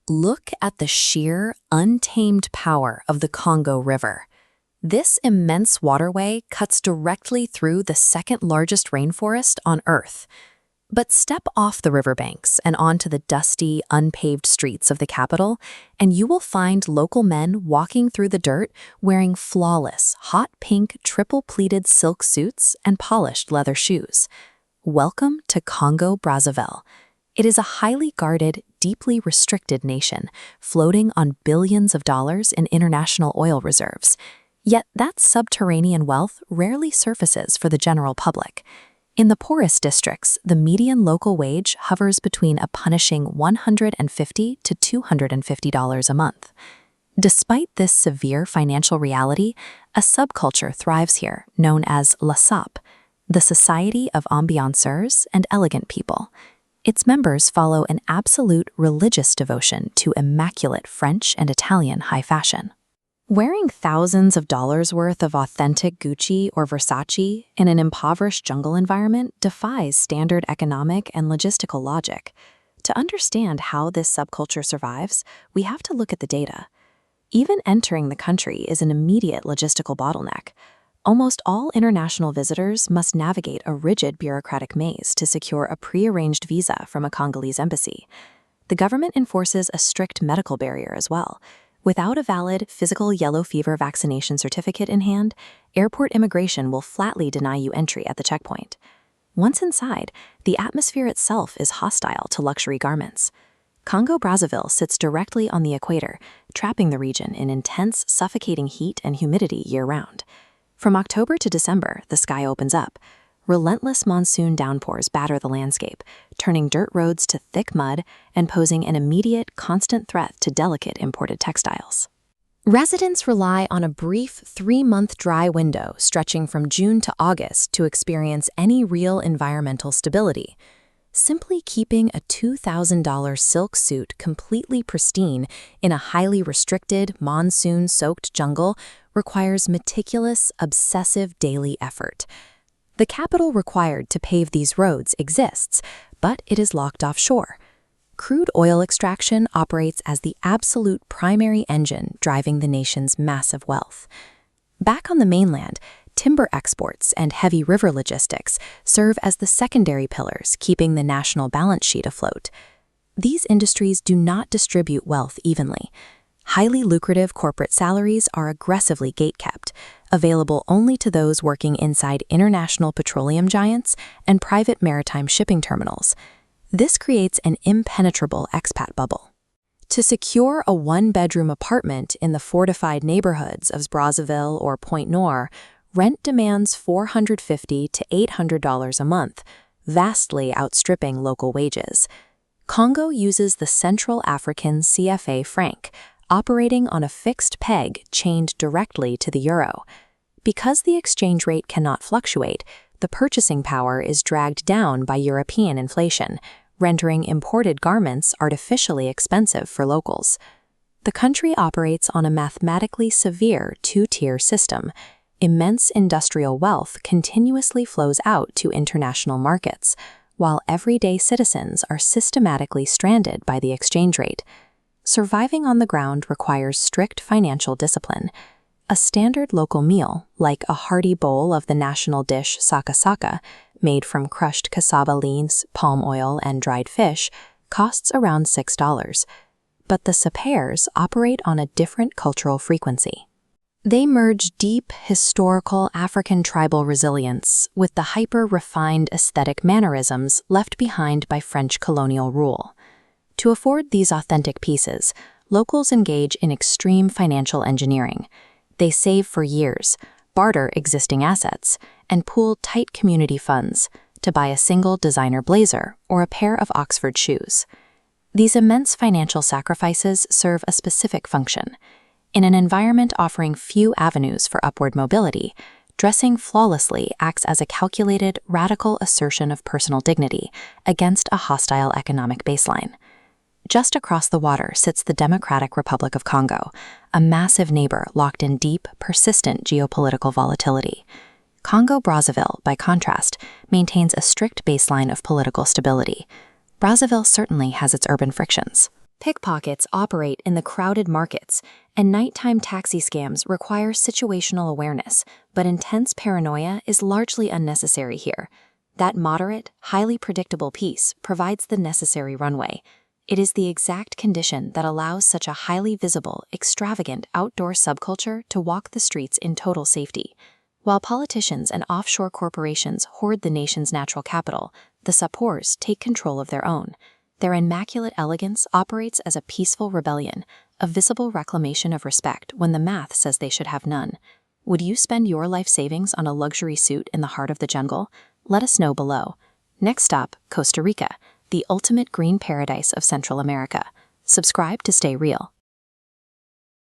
Look at the sheer, untamed power of the Congo River. This immense waterway cuts directly through the second-largest rainforest on Earth. But step off the riverbanks and onto the dusty, unpaved streets of the capital, and you will find local men walking through the dirt wearing flawless, hot pink, triple-pleated silk suits and polished leather shoes. Welcome to Congo-Brazzaville. It is a highly guarded, deeply restricted nation, floating on billions of dollars in international oil reserves. Yet that subterranean wealth rarely surfaces for the general public. In the poorest districts, the median local wage hovers between a punishing $150 to $250 a month. Despite this severe financial reality, a subculture thrives here known as la Sape, the Society of Ambianceurs and Elegant People. Its members follow an absolute religious devotion to immaculate French and Italian high fashion. Wearing thousands of dollars worth of authentic Gucci or Versace in an impoverished jungle environment defies standard economic and logistical logic. To understand how this subculture survives, we have to look at the data. Even entering the country is an immediate logistical bottleneck. Almost all international visitors must navigate a rigid bureaucratic maze to secure a pre-arranged visa from a Congolese embassy. The government enforces a strict medical barrier as well. Without a valid physical yellow fever vaccination certificate in hand, airport immigration will flatly deny you entry at the checkpoint. Once inside, the atmosphere itself is hostile to luxury garments. Congo-Brazzaville sits directly on the equator, trapping the region in intense, suffocating heat and humidity year-round. From October to December, the sky opens up. Relentless monsoon downpours batter the landscape, turning dirt roads to thick mud and posing an immediate, constant threat to delicate imported textiles. Residents rely on a brief 3-month dry window stretching from June to August to experience any real environmental stability. Simply keeping a $2,000 silk suit completely pristine in a highly restricted, monsoon-soaked jungle requires meticulous, obsessive daily effort. The capital required to pave these roads exists, but it is locked offshore. Crude oil extraction operates as the absolute primary engine driving the nation's massive wealth. Back on the mainland, timber exports and heavy river logistics serve as the secondary pillars keeping the national balance sheet afloat. These industries do not distribute wealth evenly. Highly lucrative corporate salaries are aggressively gatekept, available only to those working inside international petroleum giants and private maritime shipping terminals. This creates an impenetrable expat bubble. To secure a one-bedroom apartment in the fortified neighborhoods of Brazzaville or Pointe-Noire, rent demands $450 to $800 a month, vastly outstripping local wages. Congo uses the Central African CFA franc, operating on a fixed peg chained directly to the euro. Because the exchange rate cannot fluctuate, the purchasing power is dragged down by European inflation, rendering imported garments artificially expensive for locals. The country operates on a mathematically severe two-tier system. Immense industrial wealth continuously flows out to international markets, while everyday citizens are systematically stranded by the exchange rate. Surviving on the ground requires strict financial discipline. A standard local meal, like a hearty bowl of the national dish saka, made from crushed cassava leaves, palm oil, and dried fish, costs around $6. But the Sapeurs operate on a different cultural frequency. They merge deep, historical African tribal resilience with the hyper-refined aesthetic mannerisms left behind by French colonial rule. To afford these authentic pieces, locals engage in extreme financial engineering. They save for years, barter existing assets, and pool tight community funds to buy a single designer blazer or a pair of Oxford shoes. These immense financial sacrifices serve a specific function. In an environment offering few avenues for upward mobility, dressing flawlessly acts as a calculated, radical assertion of personal dignity against a hostile economic baseline. Just across the water sits the Democratic Republic of Congo, a massive neighbor locked in deep, persistent geopolitical volatility. Congo-Brazzaville, by contrast, maintains a strict baseline of political stability. Brazzaville certainly has its urban frictions. Pickpockets operate in the crowded markets, and nighttime taxi scams require situational awareness, but intense paranoia is largely unnecessary here. That moderate, highly predictable peace provides the necessary runway. It is the exact condition that allows such a highly visible, extravagant outdoor subculture to walk the streets in total safety. While politicians and offshore corporations hoard the nation's natural capital, the Sapeurs take control of their own. Their immaculate elegance operates as a peaceful rebellion, a visible reclamation of respect when the math says they should have none. Would you spend your life savings on a luxury suit in the heart of the jungle? Let us know below. Next stop, Costa Rica, the ultimate green paradise of Central America. Subscribe to stay real.